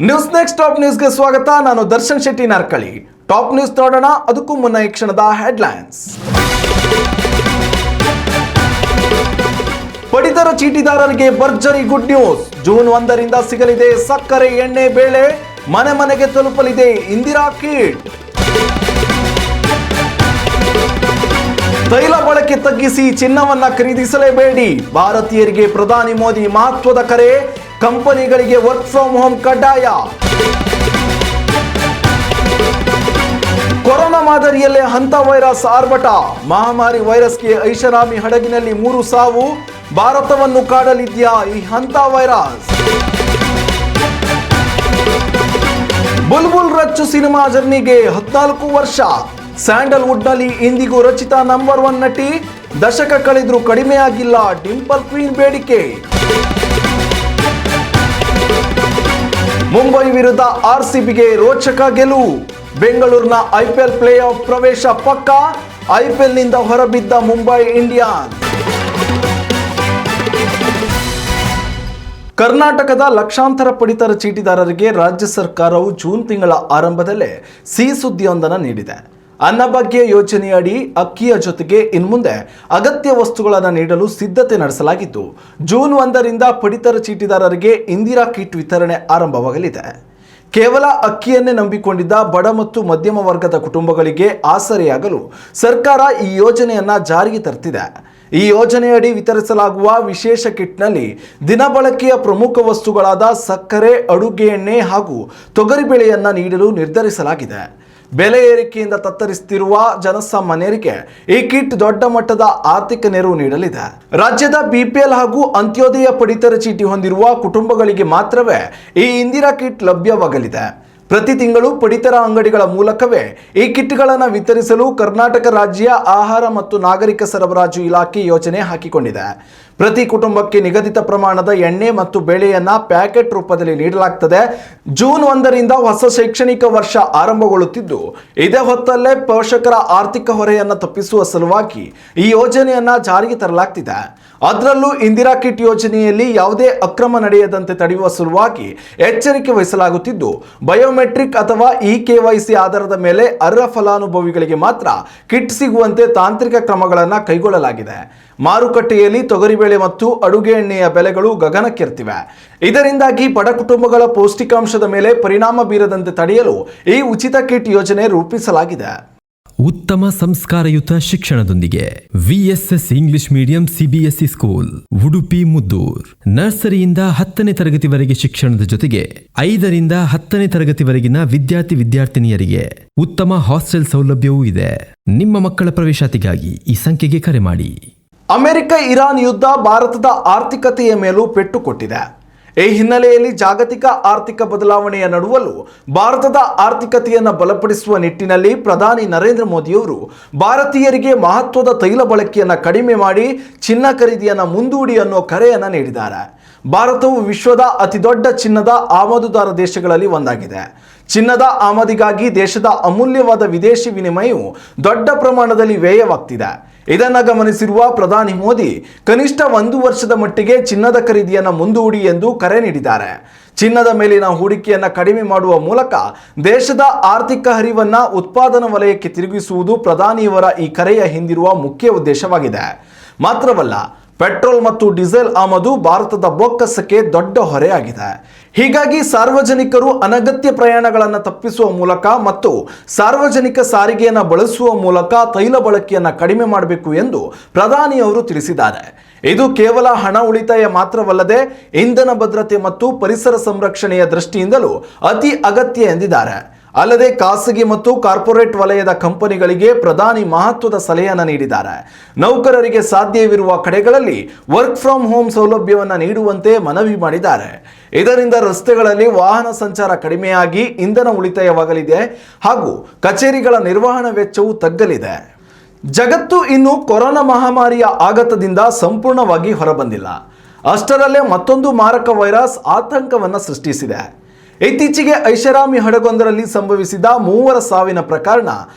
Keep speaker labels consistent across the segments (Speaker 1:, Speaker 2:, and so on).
Speaker 1: News next top ನ್ಯೂಸ್ಗೆ ಸ್ವಾಗತ. ನಾನು ದರ್ಶನ್ ಶೆಟ್ಟಿ ನಾರ್ಕಳಿ. ಟಾಪ್ ನ್ಯೂಸ್ ನೋಡೋಣ. ಅದಕ್ಕೂ ಮುನ್ನ ಈ ಕ್ಷಣದ ಹೆಡ್ಲೈನ್ಸ್. ಪಡಿತರ ಚೀಟಿದಾರರಿಗೆ ಭರ್ಜರಿ ಗುಡ್ ನ್ಯೂಸ್. ಜೂನ್ 1ರಿಂದ ಸಿಗಲಿದೆ ಸಕ್ಕರೆ, ಎಣ್ಣೆ, ಬೇಳೆ, ಮನೆ ಮನೆಗೆ ತಲುಪಲಿದೆ ಇಂದಿರಾ ಕಿಟ್. ತೈಲ ಬಳಕೆ ತಗ್ಗಿಸಿ ಚಿನ್ನವನ್ನ ಖರೀದಿಸಲೇಬೇಡಿ. ಭಾರತೀಯರಿಗೆ ಪ್ರಧಾನಿ ಮೋದಿ ಮಹತ್ವದ ಕರೆ. ಕಂಪನಿಗಳಿಗೆ ವರ್ಕ್ ಫ್ರಮ್ ಹೋಮ್ ಕಡ್ಡಾಯ. ಕೊರೋನಾ ಮಾದರಿಯಲ್ಲೇ ಹಂತ ವೈರಸ್ ಆರ್ಭಟ. ಮಹಾಮಾರಿ ವೈರಸ್ಗೆ ಐಷಾರಾಮಿ ಹಡಗಿನಲ್ಲಿ 3 ಸಾವು. ಭಾರತವನ್ನು ಕಾಡಲಿದ್ಯಾ ಈ ಹಂತ ವೈರಸ್? ಬುಲ್ಬುಲ್ ರಚ್ಚು ಸಿನಿಮಾ ಜರ್ನಿಗೆ 14 ವರ್ಷ. ಸ್ಯಾಂಡಲ್ವುಡ್ನಲ್ಲಿ ಇಂದಿಗೂ ರಚಿತಾ ನಂಬರ್ 1 ನಟಿ. ದಶಕ ಕಳೆದರೂ ಕಡಿಮೆಯಾಗಿಲ್ಲ ಡಿಂಪಲ್ ಕ್ವೀನ್ ಬೇಡಿಕೆ. ಮುಂಬೈ ವಿರುದ್ಧ ಆರ್ಸಿಬಿಗೆ ರೋಚಕ ಗೆಲುವು. ಬೆಂಗಳೂರಿನ ಐಪಿಎಲ್ ಪ್ಲೇ ಆಫ್ ಪ್ರವೇಶ ಪಕ್ಕ. ಐಪಿಎಲ್ನಿಂದ ಹೊರಬಿದ್ದ ಮುಂಬೈ ಇಂಡಿಯನ್ಸ್. ಕರ್ನಾಟಕದ ಲಕ್ಷಾಂತರ ಪಡಿತರ ಚೀಟಿದಾರರಿಗೆ ರಾಜ್ಯ ಸರ್ಕಾರವು ಜೂನ್ ತಿಂಗಳ ಆರಂಭದಲ್ಲೇ ಸಿಹಿ ಸುದ್ದಿಯೊಂದನ್ನು ನೀಡಿದೆ. ಅನ್ನಭಾಗ್ಯ ಯೋಜನೆಯಡಿ ಅಕ್ಕಿಯ ಜೊತೆಗೆ ಇನ್ಮುಂದೆ ಅಗತ್ಯ ವಸ್ತುಗಳನ್ನು ನೀಡಲು ಸಿದ್ಧತೆ ನಡೆಸಲಾಗಿದ್ದು, ಜೂನ್ 1ರಿಂದ ಪಡಿತರ ಚೀಟಿದಾರರಿಗೆ ಇಂದಿರಾ ಕಿಟ್ ವಿತರಣೆ ಆರಂಭವಾಗಲಿದೆ. ಕೇವಲ ಅಕ್ಕಿಯನ್ನೇ ನಂಬಿಕೊಂಡಿದ್ದ ಬಡ ಮತ್ತು ಮಧ್ಯಮ ವರ್ಗದ ಕುಟುಂಬಗಳಿಗೆ ಆಸರೆಯಾಗಲು ಸರ್ಕಾರ ಈ ಯೋಜನೆಯನ್ನ ಜಾರಿಗೆ ತರ್ತಿದೆ. ಈ ಯೋಜನೆಯಡಿ ವಿತರಿಸಲಾಗುವ ವಿಶೇಷ ಕಿಟ್ನಲ್ಲಿ ದಿನಬಳಕೆಯ ಪ್ರಮುಖ ವಸ್ತುಗಳಾದ ಸಕ್ಕರೆ, ಅಡುಗೆ ಎಣ್ಣೆ ಹಾಗೂ ತೊಗರಿಬೇಳೆಯನ್ನ ನೀಡಲು ನಿರ್ಧರಿಸಲಾಗಿದೆ. ಬೆಲೆ ಏರಿಕೆಯಿಂದ ತತ್ತರಿಸುತ್ತಿರುವ ಜನಸಾಮಾನ್ಯರಿಗೆ ಈ ಕಿಟ್ ದೊಡ್ಡ ಮಟ್ಟದ ಆರ್ಥಿಕ ನೆರವು ನೀಡಲಿದೆ. ರಾಜ್ಯದ ಬಿಪಿಎಲ್ ಹಾಗೂ ಅಂತ್ಯೋದಯ ಪಡಿತರ ಚೀಟಿ ಹೊಂದಿರುವ ಕುಟುಂಬಗಳಿಗೆ ಮಾತ್ರವೇ ಈ ಇಂದಿರಾ ಕಿಟ್ ಲಭ್ಯವಾಗಲಿದೆ. ಪ್ರತಿ ತಿಂಗಳು ಪಡಿತರ ಅಂಗಡಿಗಳ ಮೂಲಕವೇ ಈ ಕಿಟ್ಗಳನ್ನು ವಿತರಿಸಲು ಕರ್ನಾಟಕ ರಾಜ್ಯ ಆಹಾರ ಮತ್ತು ನಾಗರಿಕ ಸರಬರಾಜು ಇಲಾಖೆ ಯೋಜನೆ ಹಾಕಿಕೊಂಡಿದೆ. ಪ್ರತಿ ಕುಟುಂಬಕ್ಕೆ ನಿಗದಿತ ಪ್ರಮಾಣದ ಎಣ್ಣೆ ಮತ್ತು ಬೇಳೆಯನ್ನ ಪ್ಯಾಕೆಟ್ ರೂಪದಲ್ಲಿ ನೀಡಲಾಗುತ್ತದೆ. ಜೂನ್ 1ರಿಂದ ಹೊಸ ಶೈಕ್ಷಣಿಕ ವರ್ಷ ಆರಂಭಗೊಳ್ಳುತ್ತಿದ್ದು, ಇದೇ ಹೊತ್ತಲ್ಲೇ ಪೋಷಕರ ಆರ್ಥಿಕ ಹೊರೆಯನ್ನು ತಪ್ಪಿಸುವ ಸಲುವಾಗಿ ಈ ಯೋಜನೆಯನ್ನ ಜಾರಿಗೆ ತರಲಾಗ್ತಿದೆ. ಅದರಲ್ಲೂ ಇಂದಿರಾ ಕಿಟ್ ಯೋಜನೆಯಲ್ಲಿ ಯಾವುದೇ ಅಕ್ರಮ ನಡೆಯದಂತೆ ತಡೆಯುವ ಸಲುವಾಗಿ ಎಚ್ಚರಿಕೆ ವಹಿಸಲಾಗುತ್ತಿದ್ದು, ಬಯೋಮೆಟ್ರಿಕ್ ಅಥವಾ KYC ಆಧಾರದ ಮೇಲೆ ಅರ್ಹ ಫಲಾನುಭವಿಗಳಿಗೆ ಮಾತ್ರ ಕಿಟ್ ಸಿಗುವಂತೆ ತಾಂತ್ರಿಕ ಕ್ರಮಗಳನ್ನು ಕೈಗೊಳ್ಳಲಾಗಿದೆ. ಮಾರುಕಟ್ಟೆಯಲ್ಲಿ ತೊಗರಿಬೇಳೆ ಮತ್ತು ಅಡುಗೆ ಎಣ್ಣೆಯ ಬೆಲೆಗಳು ಗಗನಕ್ಕೇರ್ತಿವೆ. ಇದರಿಂದಾಗಿ ಬಡ ಕುಟುಂಬಗಳ ಪೌಷ್ಟಿಕಾಂಶದ ಮೇಲೆ ಪರಿಣಾಮ ಬೀರದಂತೆ ತಡೆಯಲು ಈ ಉಚಿತ ಕಿಟ್ ಯೋಜನೆ ರೂಪಿಸಲಾಗಿದೆ.
Speaker 2: ಉತ್ತಮ ಸಂಸ್ಕಾರಯುತ ಶಿಕ್ಷಣದೊಂದಿಗೆ VSS English medium CBSE school Udupi Muddur. ನರ್ಸರಿಯಿಂದ 10ನೇ ತರಗತಿವರೆಗೆ ಶಿಕ್ಷಣದ ಜೊತೆಗೆ 5ರಿಂದ 10ನೇ ತರಗತಿವರೆಗಿನ ವಿದ್ಯಾರ್ಥಿನಿಯರಿಗೆ ಉತ್ತಮ ಹಾಸ್ಟೆಲ್ ಸೌಲಭ್ಯವೂ ಇದೆ. ನಿಮ್ಮ ಮಕ್ಕಳ ಪ್ರವೇಶಾತಿಗಾಗಿ ಈ ಸಂಖ್ಯೆಗೆ ಕರೆ ಮಾಡಿ.
Speaker 1: ಅಮೆರಿಕ ಇರಾನ್ ಯುದ್ಧ ಭಾರತದ ಆರ್ಥಿಕತೆಯ ಮೇಲೂ ಪೆಟ್ಟು ಕೊಟ್ಟಿದೆ. ಈ ಹಿನ್ನೆಲೆಯಲ್ಲಿ ಜಾಗತಿಕ ಆರ್ಥಿಕ ಬದಲಾವಣೆಯ ನಡುವಲ್ಲೂ ಭಾರತದ ಆರ್ಥಿಕತೆಯನ್ನು ಬಲಪಡಿಸುವ ನಿಟ್ಟಿನಲ್ಲಿ ಪ್ರಧಾನಿ ನರೇಂದ್ರ ಮೋದಿಯವರು ಭಾರತೀಯರಿಗೆ ಮಹತ್ವದ ತೈಲ ಬಳಕೆಯನ್ನು ಕಡಿಮೆ ಮಾಡಿ ಚಿನ್ನ ಖರೀದಿಯನ್ನು ಮುಂದೂಡಿ ಅನ್ನೋ ಕರೆಯನ್ನು ನೀಡಿದ್ದಾರೆ. ಭಾರತವು ವಿಶ್ವದ ಅತಿದೊಡ್ಡ ಚಿನ್ನದ ಆಮದುದಾರ ದೇಶಗಳಲ್ಲಿ ಒಂದಾಗಿದೆ. ಚಿನ್ನದ ಆಮದಿಗಾಗಿ ದೇಶದ ಅಮೂಲ್ಯವಾದ ವಿದೇಶಿ ವಿನಿಮಯವು ದೊಡ್ಡ ಪ್ರಮಾಣದಲ್ಲಿ ವ್ಯಯವಾಗ್ತಿದೆ. ಇದನ್ನು ಗಮನಿಸಿರುವ ಪ್ರಧಾನಿ ಮೋದಿ ಕನಿಷ್ಠ 1 ವರ್ಷದ ಮಟ್ಟಿಗೆ ಚಿನ್ನದ ಖರೀದಿಯನ್ನು ಮುಂದೂಡಿ ಎಂದು ಕರೆ ನೀಡಿದ್ದಾರೆ. ಚಿನ್ನದ ಮೇಲಿನ ಹೂಡಿಕೆಯನ್ನು ಕಡಿಮೆ ಮಾಡುವ ಮೂಲಕ ದೇಶದ ಆರ್ಥಿಕ ಹರಿವನ್ನು ಉತ್ಪಾದನಾ ವಲಯಕ್ಕೆ ತಿರುಗಿಸುವುದು ಪ್ರಧಾನಿಯವರ ಈ ಕರೆಯ ಹಿಂದಿರುವ ಮುಖ್ಯ ಉದ್ದೇಶವಾಗಿದೆ. ಮಾತ್ರವಲ್ಲ, ಪೆಟ್ರೋಲ್ ಮತ್ತು ಡೀಸೆಲ್ ಆಮದು ಭಾರತದ ಬೊಕ್ಕಸಕ್ಕೆ ದೊಡ್ಡ ಹೊರೆಯಾಗಿದೆ. ಹೀಗಾಗಿ ಸಾರ್ವಜನಿಕರು ಅನಗತ್ಯ ಪ್ರಯಾಣಗಳನ್ನು ತಪ್ಪಿಸುವ ಮೂಲಕ ಮತ್ತು ಸಾರ್ವಜನಿಕ ಸಾರಿಗೆಯನ್ನು ಬಳಸುವ ಮೂಲಕ ತೈಲ ಬಳಕೆಯನ್ನು ಕಡಿಮೆ ಮಾಡಬೇಕು ಎಂದು ಪ್ರಧಾನಿಯವರು ತಿಳಿಸಿದ್ದಾರೆ. ಇದು ಕೇವಲ ಹಣ ಉಳಿತಾಯ ಮಾತ್ರವಲ್ಲದೆ ಇಂಧನ ಭದ್ರತೆ ಮತ್ತು ಪರಿಸರ ಸಂರಕ್ಷಣೆಯ ದೃಷ್ಟಿಯಿಂದಲೂ ಅತಿ ಅಗತ್ಯ ಎಂದಿದ್ದಾರೆ. ಅಲ್ಲದೆ ಖಾಸಗಿ ಮತ್ತು ಕಾರ್ಪೊರೇಟ್ ವಲಯದ ಕಂಪನಿಗಳಿಗೆ ಪ್ರಧಾನಿ ಮಹತ್ವದ ಸಲಹೆಯನ್ನು ನೀಡಿದ್ದಾರೆ. ನೌಕರರಿಗೆ ಸಾಧ್ಯವಿರುವ ಕಡೆಗಳಲ್ಲಿ ವರ್ಕ್ ಫ್ರಮ್ ಹೋಮ್ ಸೌಲಭ್ಯವನ್ನು ನೀಡುವಂತೆ ಮನವಿ ಮಾಡಿದ್ದಾರೆ. ಇದರಿಂದ ರಸ್ತೆಗಳಲ್ಲಿ ವಾಹನ ಸಂಚಾರ ಕಡಿಮೆಯಾಗಿ ಇಂಧನ ಉಳಿತಾಯವಾಗಲಿದೆ ಹಾಗೂ ಕಚೇರಿಗಳ ನಿರ್ವಹಣಾ ವೆಚ್ಚವು ತಗ್ಗಲಿದೆ. ಜಗತ್ತು ಇನ್ನು ಕೊರೋನಾ ಮಹಾಮಾರಿಯ ಆಘಾತದಿಂದ ಸಂಪೂರ್ಣವಾಗಿ ಹೊರಬಂದಿಲ್ಲ. ಅಷ್ಟರಲ್ಲೇ ಮತ್ತೊಂದು ಮಾರಕ ವೈರಸ್ ಆತಂಕವನ್ನು ಸೃಷ್ಟಿಸಿದೆ. ಇತ್ತೀಚೆಗೆ ಐಷಾರಾಮಿ ಹಡಗೊಂದರಲ್ಲಿ ಸಂಭವಿಸಿದ 3 ಸಾವಿನ ಪ್ರಕರಣ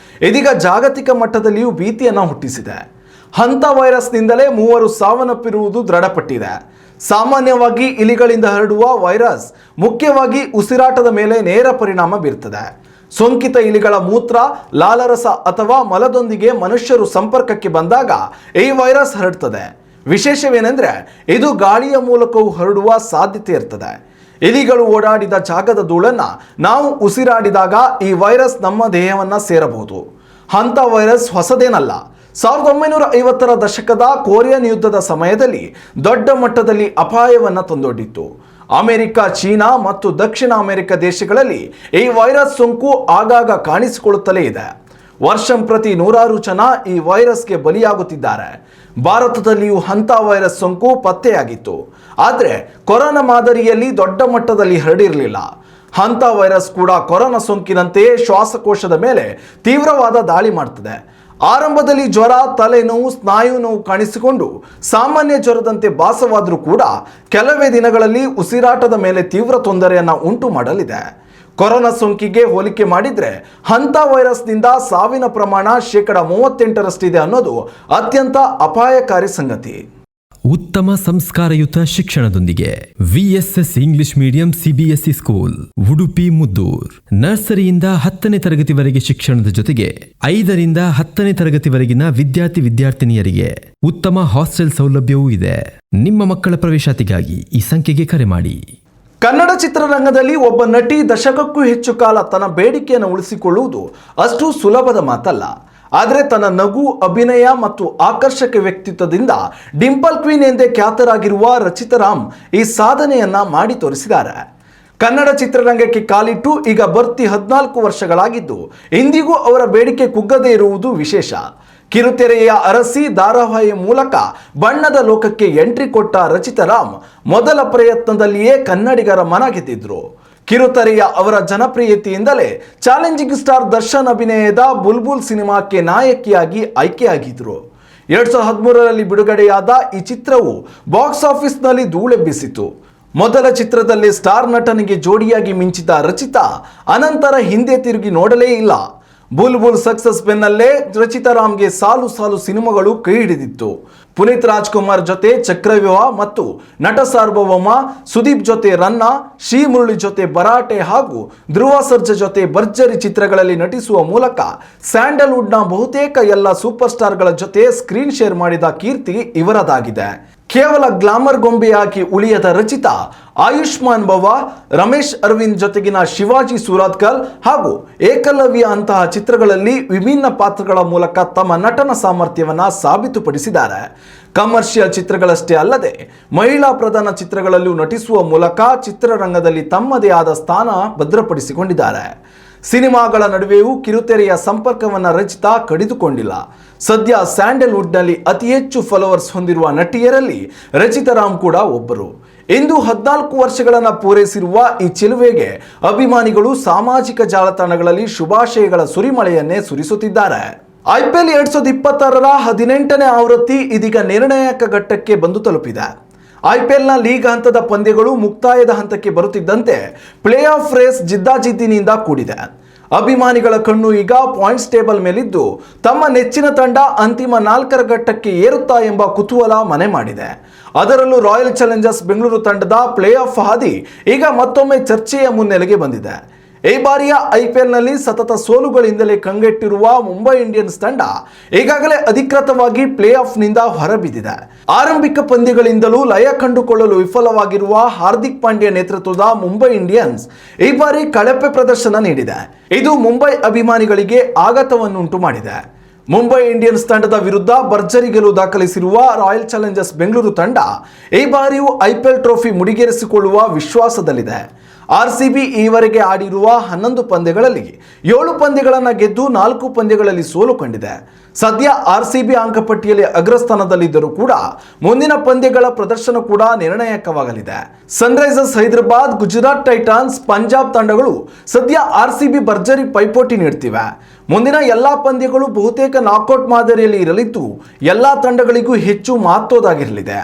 Speaker 1: ಇದೀಗ ಜಾಗತಿಕ ಮಟ್ಟದಲ್ಲಿಯೂ ಭೀತಿಯನ್ನು ಹುಟ್ಟಿಸಿದೆ. ಹಂತ ವೈರಸ್ನಿಂದಲೇ 3 ಸಾವನ್ನಪ್ಪಿರುವುದು ದೃಢಪಟ್ಟಿದೆ. ಸಾಮಾನ್ಯವಾಗಿ ಇಲಿಗಳಿಂದ ಹರಡುವ ವೈರಸ್ ಮುಖ್ಯವಾಗಿ ಉಸಿರಾಟದ ಮೇಲೆ ನೇರ ಪರಿಣಾಮ ಬೀರುತ್ತದೆ. ಸೋಂಕಿತ ಇಲಿಗಳ ಮೂತ್ರ, ಲಾಲರಸ ಅಥವಾ ಮಲದೊಂದಿಗೆ ಮನುಷ್ಯರು ಸಂಪರ್ಕಕ್ಕೆ ಬಂದಾಗ ಈ ವೈರಸ್ ಹರಡುತ್ತದೆ. ವಿಶೇಷವೇನೆಂದರೆ ಇದು ಗಾಳಿಯ ಮೂಲಕವೂ ಹರಡುವ ಸಾಧ್ಯತೆ ಇರ್ತದೆ. ಇಲಿಗಳು ಓಡಾಡಿದ ಜಾಗದ ಧೂಳನ್ನು ನಾವು ಉಸಿರಾಡಿದಾಗ ಈ ವೈರಸ್ ನಮ್ಮ ದೇಹವನ್ನು ಸೇರಬಹುದು. ಅಂಥ ವೈರಸ್ ಹೊಸದೇನಲ್ಲ. 1950ರ ದಶಕದ ಕೊರಿಯನ್ ಯುದ್ಧದ ಸಮಯದಲ್ಲಿ ದೊಡ್ಡ ಮಟ್ಟದಲ್ಲಿ ಅಪಾಯವನ್ನು ತಂದೊಡ್ಡಿತ್ತು. ಅಮೆರಿಕ, ಚೀನಾ ಮತ್ತು ದಕ್ಷಿಣ ಅಮೆರಿಕ ದೇಶಗಳಲ್ಲಿ ಈ ವೈರಸ್ ಸೋಂಕು ಆಗಾಗ ಕಾಣಿಸಿಕೊಳ್ಳುತ್ತಲೇ ಇದೆ. ವರ್ಷಂಪ್ರತಿ ನೂರಾರು ಜನ ಈ ವೈರಸ್ಗೆ ಬಲಿಯಾಗುತ್ತಿದ್ದಾರೆ. ಭಾರತದಲ್ಲಿಯೂ ಅಂಥ ವೈರಸ್ ಸೋಂಕು ಪತ್ತೆಯಾಗಿತ್ತು. ಆದರೆ ಕೊರೋನಾ ಮಾದರಿಯಲ್ಲಿ ದೊಡ್ಡ ಮಟ್ಟದಲ್ಲಿ ಹರಡಿರಲಿಲ್ಲ. ಅಂಥ ವೈರಸ್ ಕೂಡ ಕೊರೋನಾ ಸೋಂಕಿನಂತೆಯೇ ಶ್ವಾಸಕೋಶದ ಮೇಲೆ ತೀವ್ರವಾದ ದಾಳಿ ಮಾಡ್ತದೆ. ಆರಂಭದಲ್ಲಿ ಜ್ವರ, ತಲೆನೋವು, ಸ್ನಾಯು ನೋವು ಕಾಣಿಸಿಕೊಂಡು ಸಾಮಾನ್ಯ ಜ್ವರದಂತೆ ಭಾಸವಾದರೂ ಕೂಡ ಕೆಲವೇ ದಿನಗಳಲ್ಲಿ ಉಸಿರಾಟದ ಮೇಲೆ ತೀವ್ರ ತೊಂದರೆಯನ್ನು ಉಂಟು ಮಾಡಲಿದೆ. ಕೊರೋನಾ ಸೋಂಕಿಗೆ ಹೋಲಿಕೆ ಮಾಡಿದರೆ ಅಂಥ ವೈರಸ್ನಿಂದ ಸಾವಿನ ಪ್ರಮಾಣ 38%ರಷ್ಟಿದೆ ಅನ್ನೋದು ಅತ್ಯಂತ ಅಪಾಯಕಾರಿ ಸಂಗತಿ.
Speaker 2: ಉತ್ತಮ ಸಂಸ್ಕಾರಯುತ ಶಿಕ್ಷಣದೊಂದಿಗೆ VSS English medium CBSE school Udupi Muddur. ನರ್ಸರಿಯಿಂದ 10ನೇ ತರಗತಿವರೆಗೆ ಶಿಕ್ಷಣದ ಜೊತೆಗೆ 5ರಿಂದ 10ನೇ ತರಗತಿವರೆಗಿನ ವಿದ್ಯಾರ್ಥಿನಿಯರಿಗೆ ಉತ್ತಮ ಹಾಸ್ಟೆಲ್ ಸೌಲಭ್ಯವೂ ಇದೆ. ನಿಮ್ಮ ಮಕ್ಕಳ ಪ್ರವೇಶಾತಿಗಾಗಿ ಈ ಸಂಖ್ಯೆಗೆ ಕರೆ ಮಾಡಿ.
Speaker 1: ಕನ್ನಡ ಚಿತ್ರರಂಗದಲ್ಲಿ ಒಬ್ಬ ನಟಿ ದಶಕಕ್ಕೂ ಹೆಚ್ಚು ಕಾಲ ತನ್ನ ಬೇಡಿಕೆಯನ್ನು ಉಳಿಸಿಕೊಳ್ಳುವುದು ಅಷ್ಟು ಸುಲಭದ ಮಾತಲ್ಲ. ಆದರೆ ತನ್ನ ನಗು, ಅಭಿನಯ ಮತ್ತು ಆಕರ್ಷಕ ವ್ಯಕ್ತಿತ್ವದಿಂದ ಡಿಂಪಲ್ ಕ್ವೀನ್ ಎಂದೇ ಖ್ಯಾತರಾಗಿರುವ ರಚಿತಾ ರಾಮ್ ಈ ಸಾಧನೆಯನ್ನ ಮಾಡಿ ತೋರಿಸಿದ್ದಾರೆ. ಕನ್ನಡ ಚಿತ್ರರಂಗಕ್ಕೆ ಕಾಲಿಟ್ಟು ಈಗ ಬರ್ತಿ 14 ವರ್ಷಗಳಾಗಿದ್ದು ಇಂದಿಗೂ ಅವರ ಬೇಡಿಕೆ ಕುಗ್ಗದೇ ಇರುವುದು ವಿಶೇಷ. ಕಿರುತೆರೆಯ ಅರಸಿ ಧಾರಾವಾಹಿ ಮೂಲಕ ಬಣ್ಣದ ಲೋಕಕ್ಕೆ ಎಂಟ್ರಿ ಕೊಟ್ಟ ರಚಿತಾ ರಾಮ್ ಮೊದಲ ಪ್ರಯತ್ನದಲ್ಲಿಯೇ ಕನ್ನಡಿಗರ ಮನ ಗೆದ್ದಿದ್ರು. ಕಿರುತೆರೆಯ ಅವರ ಜನಪ್ರಿಯತೆಯಿಂದಲೇ ಚಾಲೆಂಜಿಂಗ್ ಸ್ಟಾರ್ ದರ್ಶನ್ ಅಭಿನಯದ ಬುಲ್ಬುಲ್ ಸಿನಿಮಾಕ್ಕೆ ನಾಯಕಿಯಾಗಿ ಆಯ್ಕೆಯಾಗಿದ್ರು. 2013ರಲ್ಲಿ ಬಿಡುಗಡೆಯಾದ ಈ ಚಿತ್ರವು ಬಾಕ್ಸ್ ಆಫೀಸ್ನಲ್ಲಿ ಧೂಳೆಬ್ಬಿಸಿತು. ಮೊದಲ ಚಿತ್ರದಲ್ಲಿ ಸ್ಟಾರ್ ನಟನಿಗೆ ಜೋಡಿಯಾಗಿ ಮಿಂಚಿದ ರಚಿತಾ ಅನಂತರ ಹಿಂದೆ ತಿರುಗಿ ನೋಡಲೇ ಇಲ್ಲ. ಬುಲ್ಬುಲ್ ಸಕ್ಸಸ್ ಬೆನ್ನಲ್ಲೇ ರಚಿತಾ ರಾಮ್ಗೆ ಸಾಲು ಸಾಲು ಸಿನಿಮಾಗಳು ಕೈ ಹಿಡಿದಿತ್ತು. ಪುನೀತ್ ರಾಜ್ಕುಮಾರ್ ಜೊತೆ ಚಕ್ರವ್ಯೂಹ ಮತ್ತು ನಟ ಸಾರ್ವಭೌಮ, ಸುದೀಪ್ ಜೊತೆ ರನ್ನ, ಶ್ರೀ ಮುರಳಿ ಜೊತೆ ಭರಾಟೆ ಹಾಗೂ ಧ್ರುವ ಸರ್ಜಾ ಜೊತೆ ಭರ್ಜರಿ ಚಿತ್ರಗಳಲ್ಲಿ ನಟಿಸುವ ಮೂಲಕ ಸ್ಯಾಂಡಲ್ವುಡ್ನ ಬಹುತೇಕ ಎಲ್ಲ ಸೂಪರ್ ಸ್ಟಾರ್ಗಳ ಜೊತೆ ಸ್ಕ್ರೀನ್ ಶೇರ್ ಮಾಡಿದ ಕೀರ್ತಿ ಇವರದಾಗಿದೆ. ಕೇವಲ ಗ್ಲಾಮರ್ ಗೊಂಬೆಯಾಗಿ ಉಳಿಯದ ರಚಿತಾ ಆಯುಷ್ಮಾನ್ ಭವ, ರಮೇಶ್ ಅರವಿಂದ್ ಜೊತೆಗಿನ ಶಿವಾಜಿ ಸುರತ್ಕಲ್ ಹಾಗೂ ಏಕಲವ್ಯ ಅಂತಹ ಚಿತ್ರಗಳಲ್ಲಿ ವಿಭಿನ್ನ ಪಾತ್ರಗಳ ಮೂಲಕ ತಮ್ಮ ನಟನ ಸಾಮರ್ಥ್ಯವನ್ನು ಸಾಬೀತುಪಡಿಸಿದ್ದಾರೆ. ಕಮರ್ಷಿಯಲ್ ಚಿತ್ರಗಳಷ್ಟೇ ಅಲ್ಲದೆ ಮಹಿಳಾ ಪ್ರಧಾನ ಚಿತ್ರಗಳಲ್ಲೂ ನಟಿಸುವ ಮೂಲಕ ಚಿತ್ರರಂಗದಲ್ಲಿ ತಮ್ಮದೇ ಆದ ಸ್ಥಾನ ಭದ್ರಪಡಿಸಿಕೊಂಡಿದ್ದಾರೆ. ಸಿನಿಮಾಗಳ ನಡುವೆಯೂ ಕಿರುತೆರೆಯ ಸಂಪರ್ಕವನ್ನು ರಚಿತಾ ಕಡಿದುಕೊಂಡಿಲ್ಲ. ಸದ್ಯ ಸ್ಯಾಂಡಲ್ವುಡ್ನಲ್ಲಿ ಅತಿ ಹೆಚ್ಚು ಫಾಲೋವರ್ಸ್ ಹೊಂದಿರುವ ನಟಿಯರಲ್ಲಿ ರಚಿತಾ ರಾಮ್ ಕೂಡ ಒಬ್ಬರು. ಇಂದು 14 ವರ್ಷಗಳನ್ನು ಪೂರೈಸಿರುವ ಈ ಚೆಲುವೆಗೆ ಅಭಿಮಾನಿಗಳು ಸಾಮಾಜಿಕ ಜಾಲತಾಣಗಳಲ್ಲಿ ಶುಭಾಶಯಗಳ ಸುರಿಮಳೆಯನ್ನೇ ಸುರಿಸುತ್ತಿದ್ದಾರೆ. IPL 2026ರ 18ನೇ ಆವೃತ್ತಿ ಇದೀಗ ನಿರ್ಣಾಯಕ ಘಟ್ಟಕ್ಕೆ ಬಂದು ತಲುಪಿದೆ. IPLನ ಲೀಗ್ ಹಂತದ ಪಂದ್ಯಗಳು ಮುಕ್ತಾಯದ ಹಂತಕ್ಕೆ ಬರುತ್ತಿದ್ದಂತೆ ಪ್ಲೇ ಆಫ್ ರೇಸ್ ಜಿದ್ದಾಜಿದ್ದಿನಿಂದ ಕೂಡಿದೆ. ಅಭಿಮಾನಿಗಳ ಕಣ್ಣು ಈಗ ಪಾಯಿಂಟ್ಸ್ ಟೇಬಲ್ ಮೇಲಿದ್ದು ತಮ್ಮ ನೆಚ್ಚಿನ ತಂಡ ಅಂತಿಮ 4ರ ಘಟ್ಟಕ್ಕೆ ಏರುತ್ತಾ ಎಂಬ ಕುತೂಹಲ ಮನೆ ಮಾಡಿದೆ. ಅದರಲ್ಲೂ ರಾಯಲ್ ಚಾಲೆಂಜರ್ಸ್ ಬೆಂಗಳೂರು ತಂಡದ ಪ್ಲೇ ಆಫ್ ಹಾದಿ ಈಗ ಮತ್ತೊಮ್ಮೆ ಚರ್ಚೆಯ ಮುನ್ನೆಲೆಗೆ ಬಂದಿದೆ. ಈ ಬಾರಿಯ IPLನಲ್ಲಿ ಸತತ ಸೋಲುಗಳಿಂದಲೇ ಕಂಗೆಟ್ಟಿರುವ ಮುಂಬೈ ಇಂಡಿಯನ್ಸ್ ತಂಡ ಈಗಾಗಲೇ ಅಧಿಕೃತವಾಗಿ ಪ್ಲೇ ಆಫ್ನಿಂದ ಹೊರಬಿದ್ದಿದೆ. ಆರಂಭಿಕ ಪಂದ್ಯಗಳಿಂದಲೂ ಲಯ ಕಂಡುಕೊಳ್ಳಲು ವಿಫಲವಾಗಿರುವ ಹಾರ್ದಿಕ್ ಪಾಂಡ್ಯ ನೇತೃತ್ವದ ಮುಂಬೈ ಇಂಡಿಯನ್ಸ್ ಈ ಬಾರಿ ಕಳಪೆ ಪ್ರದರ್ಶನ ನೀಡಿದೆ. ಇದು ಮುಂಬೈ ಅಭಿಮಾನಿಗಳಿಗೆ ಆಘಾತವನ್ನುಂಟು ಮಾಡಿದೆ. ಮುಂಬೈ ಇಂಡಿಯನ್ಸ್ ತಂಡದ ವಿರುದ್ಧ ಭರ್ಜರಿ ಗೆಲುವು ದಾಖಲಿಸಿರುವ ರಾಯಲ್ ಚಾಲೆಂಜರ್ಸ್ ಬೆಂಗಳೂರು ತಂಡ ಈ ಬಾರಿಯೂ IPL ಟ್ರೋಫಿ ಮುಡಿಗೇರಿಸಿಕೊಳ್ಳುವ ವಿಶ್ವಾಸದಲ್ಲಿದೆ. RCB ಈವರೆಗೆ ಆಡಿರುವ 11 ಪಂದ್ಯಗಳಲ್ಲಿ 7 ಪಂದ್ಯಗಳನ್ನು ಗೆದ್ದು 4 ಪಂದ್ಯಗಳಲ್ಲಿ ಸೋಲು ಕಂಡಿದೆ. ಸದ್ಯ RCB ಅಂಕಪಟ್ಟಿಯಲ್ಲಿ ಅಗ್ರಸ್ಥಾನದಲ್ಲಿದ್ದರೂ ಕೂಡ ಮುಂದಿನ ಪಂದ್ಯಗಳ ಪ್ರದರ್ಶನ ಕೂಡ ನಿರ್ಣಾಯಕವಾಗಲಿದೆ. ಸನ್ರೈಸರ್ಸ್ ಹೈದರಾಬಾದ್, ಗುಜರಾತ್ ಟೈಟಾನ್ಸ್, ಪಂಜಾಬ್ ತಂಡಗಳು ಸದ್ಯ RCB ಭರ್ಜರಿ ಪೈಪೋಟಿ ನೀಡ್ತಿವೆ. ಮುಂದಿನ ಎಲ್ಲಾ ಪಂದ್ಯಗಳು ಬಹುತೇಕ ನಾಕೌಟ್ ಮಾದರಿಯಲ್ಲಿ ಇರಲಿದ್ದು ಎಲ್ಲಾ ತಂಡಗಳಿಗೂ ಹೆಚ್ಚು ಮಹತ್ವದಾಗಿರಲಿದೆ.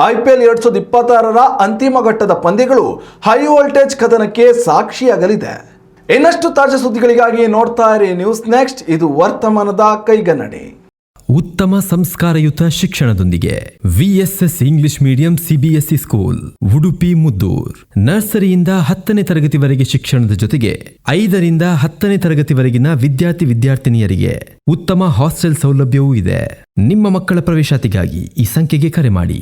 Speaker 1: IPL 2026ರ ಅಂತಿಮ ಘಟ್ಟದ ಪಂದ್ಯಗಳು ಹೈ ವೋಲ್ಟೇಜ್ ಕದನಕ್ಕೆ ಸಾಕ್ಷಿಯಾಗಲಿದೆ. ಇನ್ನಷ್ಟು ತಾಜಾ ಸುದ್ದಿಗಳಿಗಾಗಿ ನೋಡ್ತಾ ಇರಿ ನ್ಯೂಸ್ ನೆಕ್ಸ್ಟ್. ಇದು ವರ್ತಮಾನದ ಕೈಗನ್ನಡಿ.
Speaker 2: ಉತ್ತಮ ಸಂಸ್ಕಾರಯುತ ಶಿಕ್ಷಣದೊಂದಿಗೆ VSS English medium CBSE school Udupi Muddur. ನರ್ಸರಿಯಿಂದ 10ನೇ ತರಗತಿವರೆಗೆ ಶಿಕ್ಷಣದ ಜೊತೆಗೆ 5ರಿಂದ 10ನೇ ತರಗತಿವರೆಗಿನ ವಿದ್ಯಾರ್ಥಿನಿಯರಿಗೆ ಉತ್ತಮ ಹಾಸ್ಟೆಲ್ ಸೌಲಭ್ಯವೂ ಇದೆ. ನಿಮ್ಮ ಮಕ್ಕಳ ಪ್ರವೇಶಾತಿಗಾಗಿ ಈ ಸಂಖ್ಯೆಗೆ ಕರೆ ಮಾಡಿ.